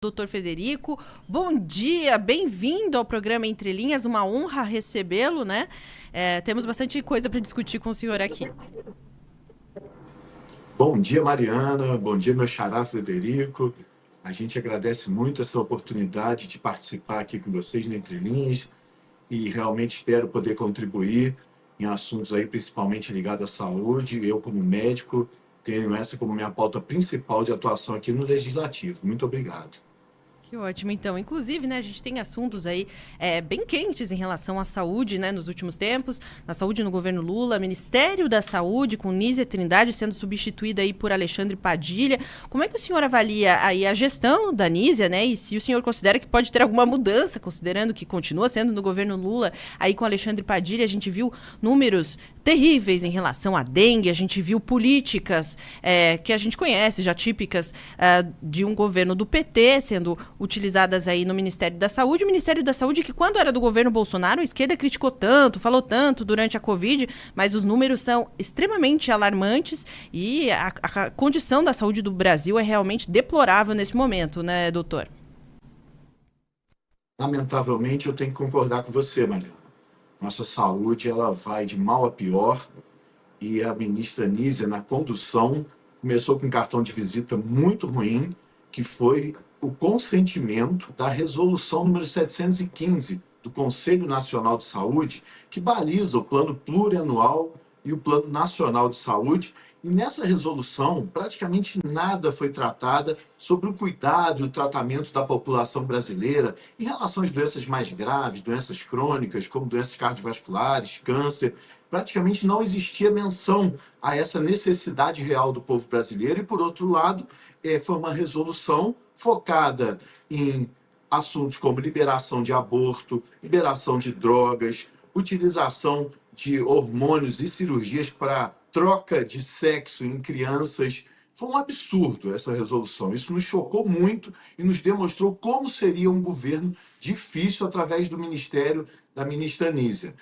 Doutor Frederico. Bom dia, bem-vindo ao programa Entre Linhas, uma honra recebê-lo, né? Temos bastante coisa para discutir com o senhor aqui. Bom dia, Mariana. Bom dia, meu xará Frederico. A gente agradece muito essa oportunidade de participar aqui com vocês no Entre Linhas e realmente espero poder contribuir em assuntos aí principalmente ligados à saúde. Eu, como médico, tenho essa como minha pauta principal de atuação aqui no Legislativo. Muito obrigado. Que ótimo, então. Inclusive, né, a gente tem assuntos aí bem quentes em relação à saúde, né, nos últimos tempos. Na saúde no governo Lula, Ministério da Saúde, com Nízia Trindade sendo substituída aí por Alexandre Padilha. Como é que o senhor avalia aí a gestão da Nízia, né? E se o senhor considera que pode ter alguma mudança, considerando que continua sendo no governo Lula, aí com Alexandre Padilha, a gente viu números terríveis em relação à dengue, a gente viu políticas que a gente conhece, já típicas de um governo do PT, sendo utilizadas aí no Ministério da Saúde. O Ministério da Saúde que, quando era do governo Bolsonaro, a esquerda criticou tanto, falou tanto durante a Covid, mas os números são extremamente alarmantes e a condição da saúde do Brasil é realmente deplorável nesse momento, né, doutor? Lamentavelmente, eu tenho que concordar com você, Mariana. Nossa saúde ela vai de mal a pior e a ministra Nízia, na condução, começou com um cartão de visita muito ruim, que foi o consentimento da resolução número 715 do Conselho Nacional de Saúde, que baliza o plano plurianual e o plano nacional de saúde. E nessa resolução, praticamente nada foi tratado sobre o cuidado e o tratamento da população brasileira em relação às doenças mais graves, doenças crônicas, como doenças cardiovasculares, câncer. Praticamente não existia menção a essa necessidade real do povo brasileiro. E, por outro lado, foi uma resolução focada em assuntos como liberação de aborto, liberação de drogas, utilização de hormônios e cirurgias para troca de sexo em crianças. Foi um absurdo essa resolução. Isso nos chocou muito e nos demonstrou como seria um governo difícil através do ministério da ministra Nízia.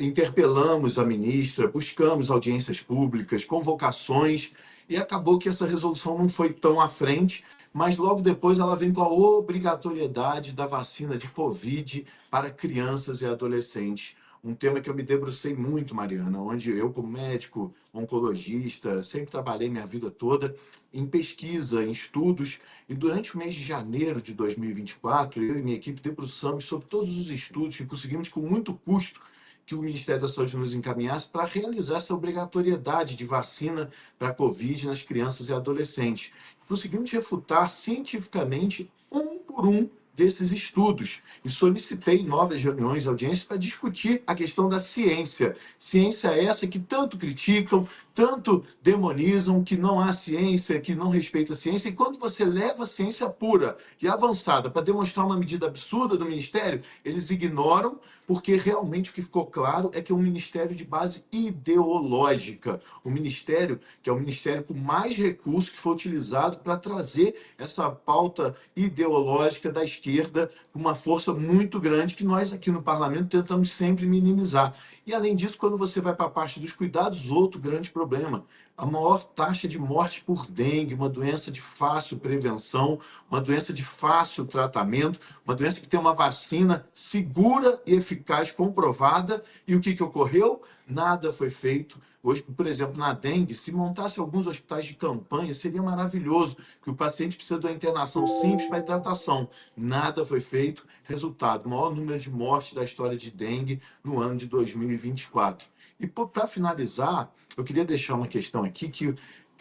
Interpelamos a ministra, buscamos audiências públicas, convocações, e acabou que essa resolução não foi tão à frente, mas logo depois ela vem com a obrigatoriedade da vacina de Covid para crianças e adolescentes. Um tema que eu me debrucei muito, Mariana, onde eu, como médico, oncologista, sempre trabalhei minha vida toda em pesquisa, em estudos, e durante o mês de janeiro de 2024, eu e minha equipe debruçamos sobre todos os estudos que conseguimos, com muito custo, que o Ministério da Saúde nos encaminhasse para realizar essa obrigatoriedade de vacina para a Covid nas crianças e adolescentes. Conseguimos refutar cientificamente, um por um, desses estudos e solicitei novas reuniões e audiências para discutir a questão da ciência. Ciência essa que tanto criticam, tanto demonizam, que não há ciência, que não respeita a ciência. E quando você leva a ciência pura e avançada para demonstrar uma medida absurda do Ministério, eles ignoram, porque realmente o que ficou claro é que é um ministério de base ideológica. O ministério, que é o ministério com mais recursos que foi utilizado para trazer essa pauta ideológica da esquerda com uma força muito grande que nós aqui no parlamento tentamos sempre minimizar. E além disso, quando você vai para a parte dos cuidados, outro grande problema, a maior taxa de morte por dengue, uma doença de fácil prevenção, uma doença de fácil tratamento, uma doença que tem uma vacina segura e eficaz, comprovada. E o que ocorreu? Nada foi feito. Hoje, por exemplo, na dengue, se montasse alguns hospitais de campanha, seria maravilhoso, que o paciente precisa de uma internação simples para hidratação. Nada foi feito. Resultado, o maior número de mortes da história de dengue no ano de 2024. E para finalizar, eu queria deixar uma questão aqui que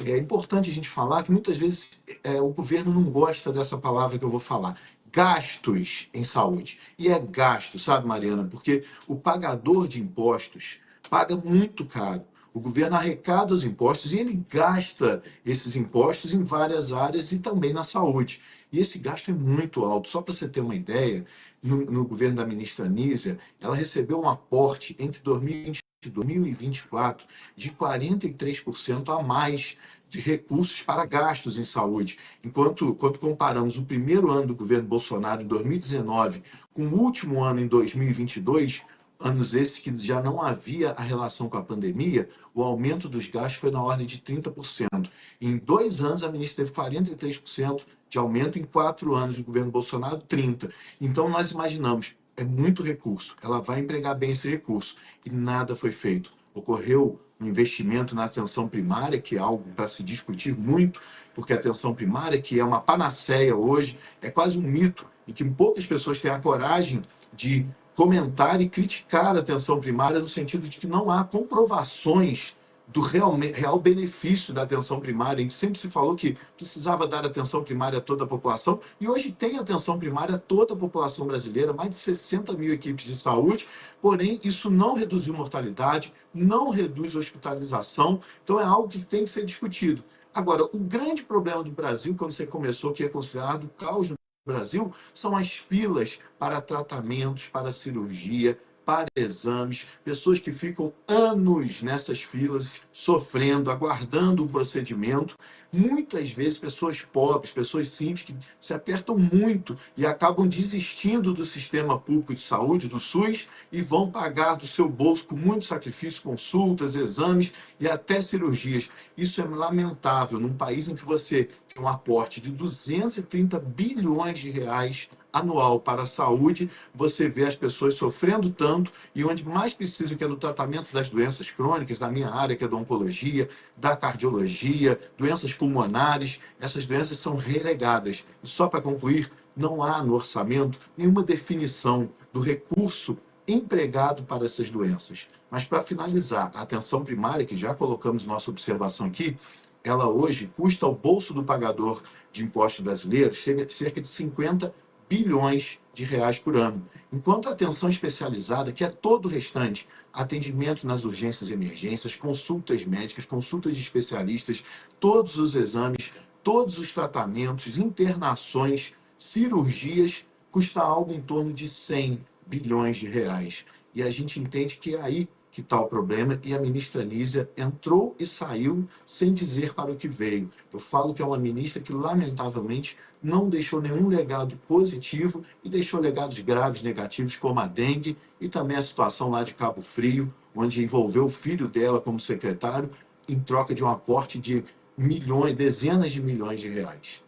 é importante a gente falar, que muitas vezes o governo não gosta dessa palavra que eu vou falar. Gastos em saúde. E é gasto, sabe, Mariana? Porque o pagador de impostos paga muito caro. O governo arrecada os impostos e ele gasta esses impostos em várias áreas e também na saúde. E esse gasto é muito alto. Só para você ter uma ideia, no governo da ministra Nízia, ela recebeu um aporte entre 2020 e 2024 de 43% a mais de recursos para gastos em saúde. Quando comparamos o primeiro ano do governo Bolsonaro, em 2019, com o último ano, em 2022, anos esses que já não havia a relação com a pandemia, o aumento dos gastos foi na ordem de 30%. Em 2 anos, a ministra teve 43% de aumento, em 4 anos do governo Bolsonaro, 30%. Então, nós imaginamos, é muito recurso, ela vai empregar bem esse recurso, e nada foi feito. Ocorreu um investimento na atenção primária, que é algo para se discutir muito, porque a atenção primária, que é uma panaceia hoje, é quase um mito, e que poucas pessoas têm a coragem de comentar e criticar a atenção primária, no sentido de que não há comprovações do real benefício da atenção primária. A gente sempre se falou que precisava dar atenção primária a toda a população, e hoje tem atenção primária a toda a população brasileira, mais de 60 mil equipes de saúde, porém isso não reduziu mortalidade, não reduz hospitalização, então é algo que tem que ser discutido. Agora, o grande problema do Brasil, quando você começou, que é considerado caos no Brasil, são as filas para tratamentos, para cirurgia, para exames, pessoas que ficam anos nessas filas, sofrendo, aguardando o procedimento. Muitas vezes, pessoas pobres, pessoas simples, que se apertam muito e acabam desistindo do sistema público de saúde, do SUS, e vão pagar do seu bolso, com muito sacrifício, consultas, exames e até cirurgias. Isso é lamentável num país em que você tem um aporte de 230 bilhões de reais anual para a saúde, você vê as pessoas sofrendo tanto, e onde mais precisam, que é do tratamento das doenças crônicas, da minha área, que é da oncologia, da cardiologia, doenças pulmonares, essas doenças são relegadas. E só para concluir, não há no orçamento nenhuma definição do recurso empregado para essas doenças. Mas, para finalizar, a atenção primária, que já colocamos nossa observação aqui, ela hoje custa ao bolso do pagador de impostos brasileiros cerca de 50 bilhões de reais por ano. Enquanto a atenção especializada, que é todo o restante, atendimento nas urgências e emergências, consultas médicas, consultas de especialistas, todos os exames, todos os tratamentos, internações, cirurgias, custa algo em torno de 100 bilhões de reais. E a gente entende que é aí que está o problema, e a ministra Nízia entrou e saiu sem dizer para o que veio. Eu falo que é uma ministra que, lamentavelmente, não deixou nenhum legado positivo e deixou legados graves, negativos, como a dengue e também a situação lá de Cabo Frio, onde envolveu o filho dela como secretário, em troca de um aporte de milhões, dezenas de milhões de reais.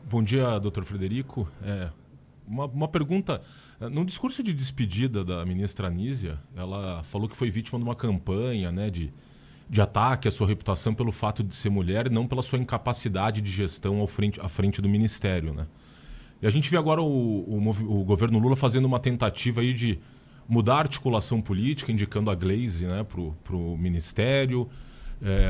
Bom dia, doutor Frederico. Uma pergunta. No discurso de despedida da ministra Nízia, ela falou que foi vítima de uma campanha, né, de ataque à sua reputação pelo fato de ser mulher e não pela sua incapacidade de gestão à frente do ministério, né? E a gente vê agora o governo Lula fazendo uma tentativa aí de mudar a articulação política, indicando a Gleisi, né, para o ministério,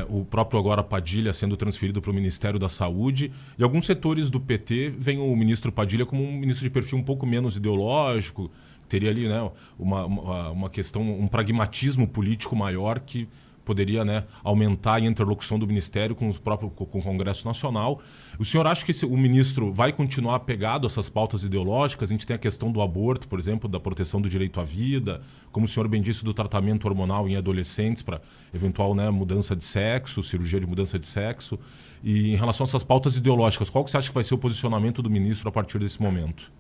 o próprio agora Padilha sendo transferido para o Ministério da Saúde. E alguns setores do PT veem o ministro Padilha como um ministro de perfil um pouco menos ideológico, teria ali, né, uma questão, um pragmatismo político maior que poderia, né, aumentar a interlocução do Ministério com o Congresso Nacional. O senhor acha que o ministro vai continuar apegado a essas pautas ideológicas? A gente tem a questão do aborto, por exemplo, da proteção do direito à vida, como o senhor bem disse, do tratamento hormonal em adolescentes para eventual, né, mudança de sexo, cirurgia de mudança de sexo. E em relação a essas pautas ideológicas, qual que você acha que vai ser o posicionamento do ministro a partir desse momento?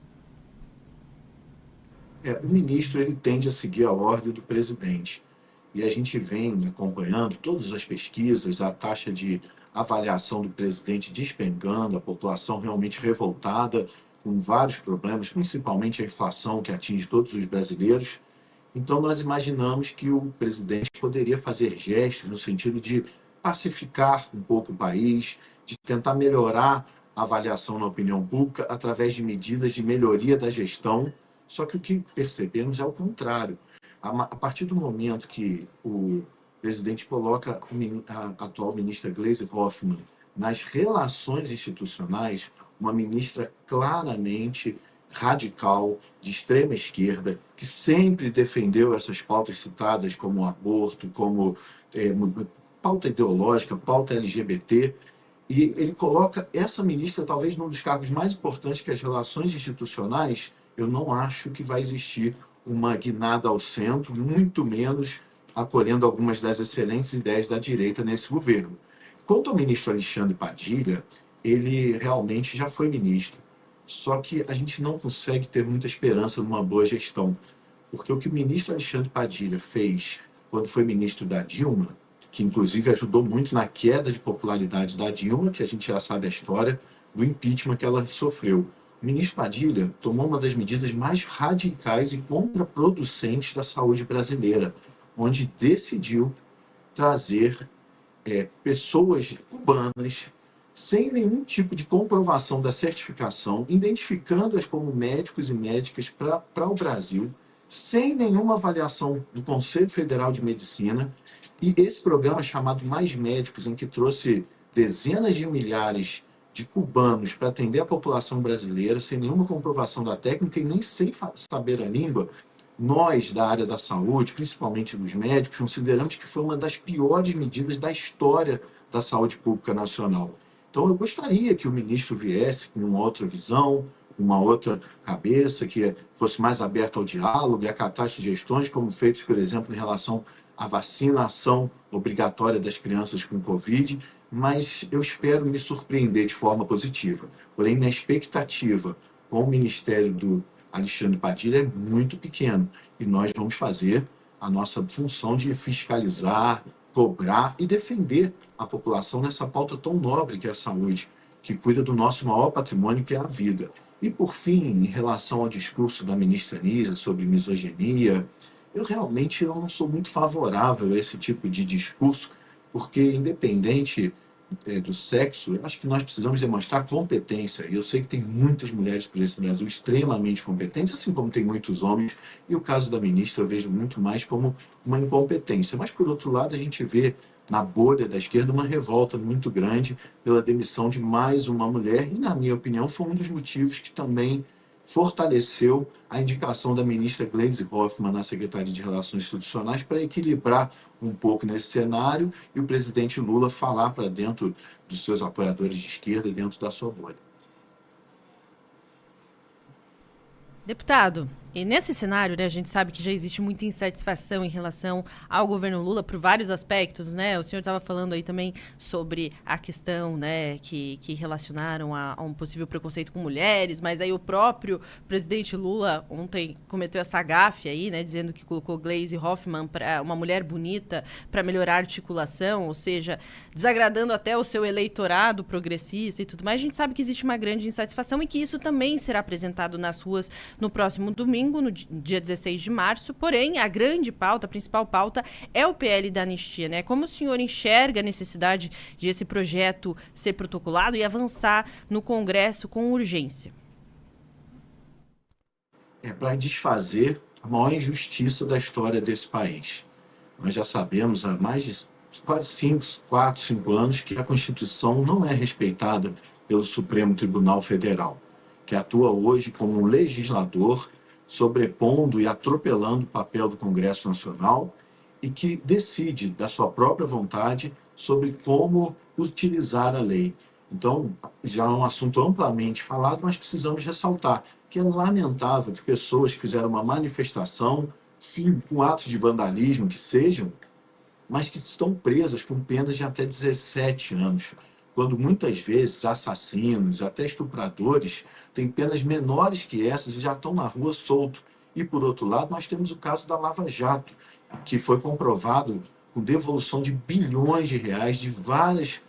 O ministro, ele tende a seguir a ordem do presidente. E a gente vem acompanhando todas as pesquisas, a taxa de avaliação do presidente despencando, a população realmente revoltada, com vários problemas, principalmente a inflação que atinge todos os brasileiros. Então, nós imaginamos que o presidente poderia fazer gestos no sentido de pacificar um pouco o país, de tentar melhorar a avaliação na opinião pública através de medidas de melhoria da gestão. Só que o que percebemos é o contrário. A partir do momento que o presidente coloca a atual ministra Gleisi Hoffmann nas relações institucionais, uma ministra claramente radical, de extrema esquerda, que sempre defendeu essas pautas citadas como aborto, como pauta ideológica, pauta LGBT, e ele coloca essa ministra talvez num dos cargos mais importantes, que é as relações institucionais. Eu não acho que vai existir uma guinada ao centro, muito menos acolhendo algumas das excelentes ideias da direita nesse governo. Quanto ao ministro Alexandre Padilha, ele realmente já foi ministro. Só que a gente não consegue ter muita esperança numa boa gestão, porque o que o ministro Alexandre Padilha fez quando foi ministro da Dilma, que inclusive ajudou muito na queda de popularidade da Dilma, que a gente já sabe a história do impeachment que ela sofreu. O ministro Padilha tomou uma das medidas mais radicais e contraproducentes da saúde brasileira, onde decidiu trazer pessoas cubanas sem nenhum tipo de comprovação da certificação, identificando-as como médicos e médicas para o Brasil, sem nenhuma avaliação do Conselho Federal de Medicina. E esse programa chamado Mais Médicos, em que trouxe dezenas de milhares de cubanos para atender a população brasileira, sem nenhuma comprovação da técnica e nem sem saber a língua, nós, da área da saúde, principalmente dos médicos, consideramos que foi uma das piores medidas da história da saúde pública nacional. Então, eu gostaria que o ministro viesse com uma outra visão, uma outra cabeça, que fosse mais aberto ao diálogo e acatar sugestões, como feitos, por exemplo, em relação à vacinação obrigatória das crianças com Covid, mas eu espero me surpreender de forma positiva. Porém, minha expectativa com o Ministério do Alexandre Padilha é muito pequeno e nós vamos fazer a nossa função de fiscalizar, cobrar e defender a população nessa pauta tão nobre que é a saúde, que cuida do nosso maior patrimônio, que é a vida. E, por fim, em relação ao discurso da ministra Nízia sobre misoginia, eu realmente não sou muito favorável a esse tipo de discurso, porque, independente do sexo, eu acho que nós precisamos demonstrar competência. E eu sei que tem muitas mulheres por esse Brasil extremamente competentes, assim como tem muitos homens. E o caso da ministra eu vejo muito mais como uma incompetência. Mas, por outro lado, a gente vê na bolha da esquerda uma revolta muito grande pela demissão de mais uma mulher. E, na minha opinião, foi um dos motivos que também fortaleceu a indicação da ministra Gleisi Hoffmann na Secretaria de Relações Institucionais para equilibrar um pouco nesse cenário e o presidente Lula falar para dentro dos seus apoiadores de esquerda, dentro da sua bolha. Deputado, e nesse cenário, né, a gente sabe que já existe muita insatisfação em relação ao governo Lula por vários aspectos, né? O senhor estava falando aí também sobre a questão, né, que relacionaram a um possível preconceito com mulheres, mas aí o próprio presidente Lula ontem cometeu essa gafe aí, né, dizendo que colocou Gleisi Hoffmann, para uma mulher bonita, para melhorar a articulação, ou seja, desagradando até o seu eleitorado progressista e tudo mais. A gente sabe que existe uma grande insatisfação e que isso também será apresentado nas ruas no próximo domingo, no dia 16 de março. Porém, a grande pauta, a principal pauta, é o PL da anistia, né? Como o senhor enxerga a necessidade de esse projeto ser protocolado e avançar no Congresso com urgência? É para desfazer a maior injustiça da história desse país. Nós já sabemos há mais de quase 4, 5 anos que a Constituição não é respeitada pelo Supremo Tribunal Federal, que atua hoje como um legislador, sobrepondo e atropelando o papel do Congresso Nacional e que decide, da sua própria vontade, sobre como utilizar a lei. Então, já é um assunto amplamente falado, mas precisamos ressaltar que é lamentável que pessoas que fizeram uma manifestação, sim, com atos de vandalismo que sejam, mas que estão presas com penas de até 17 anos, quando muitas vezes assassinos, até estupradores, têm penas menores que essas e já estão na rua solto. E, por outro lado, nós temos o caso da Lava Jato, que foi comprovado com devolução de bilhões de reais de várias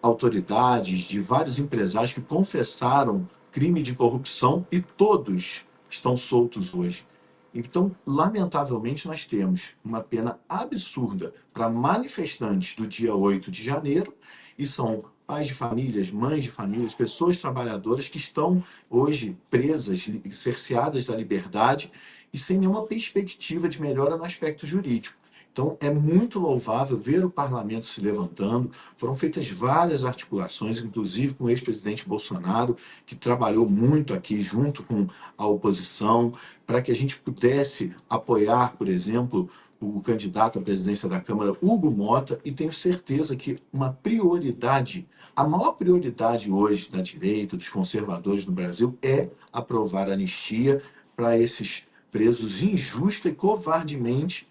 autoridades, de vários empresários que confessaram crime de corrupção e todos estão soltos hoje. Então, lamentavelmente, nós temos uma pena absurda para manifestantes do dia 8 de janeiro, e são pais de famílias, mães de famílias, pessoas trabalhadoras que estão hoje presas, cerceadas da liberdade e sem nenhuma perspectiva de melhora no aspecto jurídico. Então, é muito louvável ver o parlamento se levantando. Foram feitas várias articulações, inclusive com o ex-presidente Bolsonaro, que trabalhou muito aqui junto com a oposição, para que a gente pudesse apoiar, por exemplo, o candidato à presidência da Câmara, Hugo Mota, e tenho certeza que uma prioridade, a maior prioridade hoje da direita, dos conservadores no Brasil, é aprovar a anistia para esses presos injusta e covardemente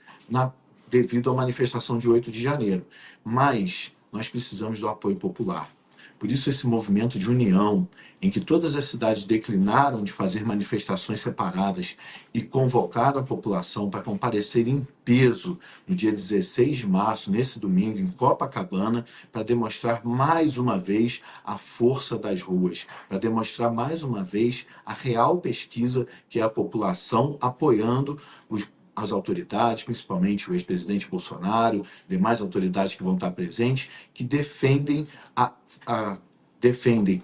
devido à manifestação de 8 de janeiro. Mas nós precisamos do apoio popular. Por isso esse movimento de união, em que todas as cidades declinaram de fazer manifestações separadas e convocaram a população para comparecer em peso no dia 16 de março, nesse domingo, em Copacabana, para demonstrar mais uma vez a força das ruas, para demonstrar mais uma vez a real pesquisa que é a população apoiando as autoridades, principalmente o ex-presidente Bolsonaro, demais autoridades que vão estar presentes, que defendem defendem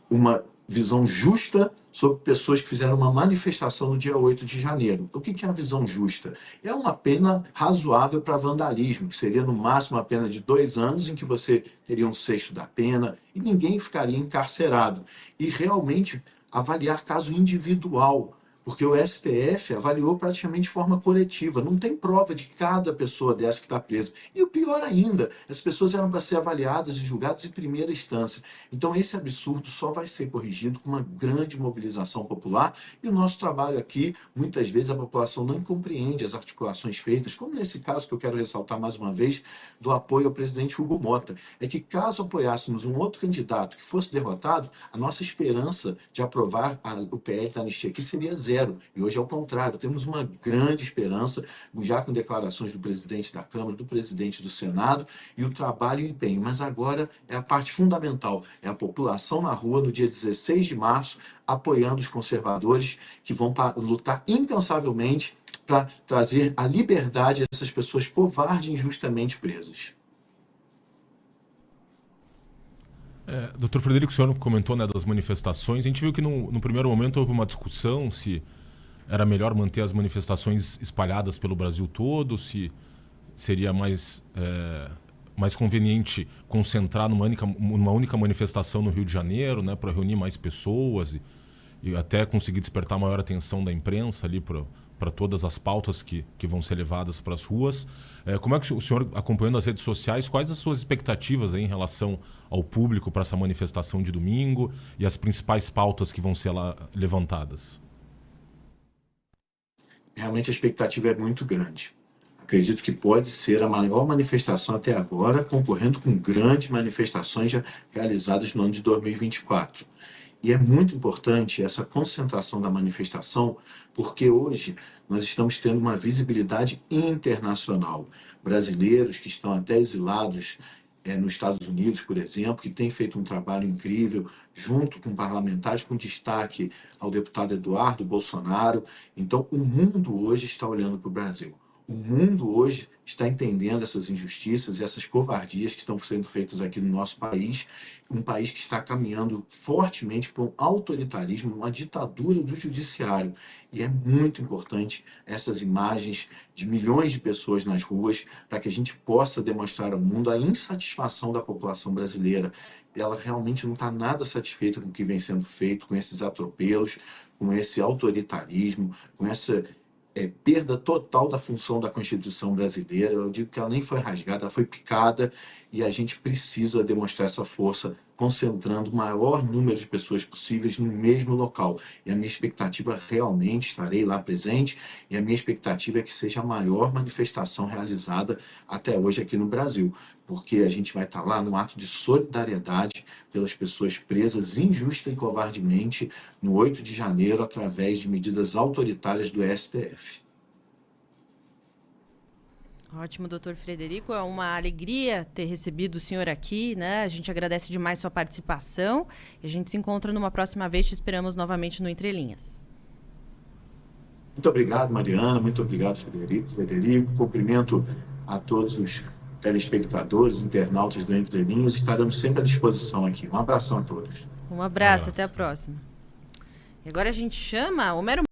uma visão justa sobre pessoas que fizeram uma manifestação no dia 8 de janeiro. O que é a visão justa? É uma pena razoável para vandalismo, que seria no máximo uma pena de 2 anos, em que você teria 1/6 da pena e ninguém ficaria encarcerado. E realmente avaliar caso individual, porque o STF avaliou praticamente de forma coletiva. Não tem prova de cada pessoa dessa que está presa. E o pior ainda, as pessoas eram para ser avaliadas e julgadas em primeira instância. Então esse absurdo só vai ser corrigido com uma grande mobilização popular. E o nosso trabalho aqui, muitas vezes a população não compreende as articulações feitas, como nesse caso que eu quero ressaltar mais uma vez, do apoio ao presidente Hugo Mota. É que caso apoiássemos um outro candidato que fosse derrotado, a nossa esperança de aprovar o PL da anistia aqui seria zero. E hoje é o contrário, temos uma grande esperança, já com declarações do presidente da Câmara, do presidente do Senado, e o trabalho e o empenho. Mas agora é a parte fundamental, é a população na rua no dia 16 de março, apoiando os conservadores que vão lutar incansavelmente para trazer a liberdade a essas pessoas covardes e injustamente presas. Doutor Frederico, o senhor comentou, né, das manifestações. A gente viu que no primeiro momento houve uma discussão se era melhor manter as manifestações espalhadas pelo Brasil todo, se seria mais conveniente concentrar numa única manifestação no Rio de Janeiro, né, para reunir mais pessoas e até conseguir despertar maior atenção da imprensa ali para todas as pautas que vão ser levadas para as ruas. Como é que o senhor, acompanhando as redes sociais, quais as suas expectativas aí em relação ao público para essa manifestação de domingo e as principais pautas que vão ser lá levantadas? Realmente a expectativa é muito grande. Acredito que pode ser a maior manifestação até agora, concorrendo com grandes manifestações já realizadas no ano de 2024. E é muito importante essa concentração da manifestação, porque hoje nós estamos tendo uma visibilidade internacional. Brasileiros que estão até exilados nos Estados Unidos, por exemplo, que têm feito um trabalho incrível, junto com parlamentares, com destaque ao deputado Eduardo Bolsonaro. Então, o mundo hoje está olhando para o Brasil. O mundo hoje está entendendo essas injustiças e essas covardias que estão sendo feitas aqui no nosso país, um país que está caminhando fortemente para um autoritarismo, uma ditadura do judiciário. E é muito importante essas imagens de milhões de pessoas nas ruas para que a gente possa demonstrar ao mundo a insatisfação da população brasileira. Ela realmente não está nada satisfeita com o que vem sendo feito, com esses atropelos, com esse autoritarismo, com essa perda total da função da Constituição brasileira. Eu digo que ela nem foi rasgada, ela foi picada, e a gente precisa demonstrar essa força concentrando o maior número de pessoas possíveis no mesmo local. E a minha expectativa, realmente estarei lá presente, e a minha expectativa é que seja a maior manifestação realizada até hoje aqui no Brasil, porque a gente vai estar lá num ato de solidariedade pelas pessoas presas injusta e covardemente no 8 de janeiro através de medidas autoritárias do STF. Ótimo, doutor Frederico. É uma alegria ter recebido o senhor aqui, né? A gente agradece demais sua participação. E a gente se encontra numa próxima vez. Te esperamos novamente no Entre Linhas. Muito obrigado, Mariana. Muito obrigado, Frederico. Cumprimento a todos os telespectadores, internautas do Entre Linhas. Estaremos sempre à disposição aqui. Um abração a todos. Um abraço. Até a próxima. E agora a gente chama Homero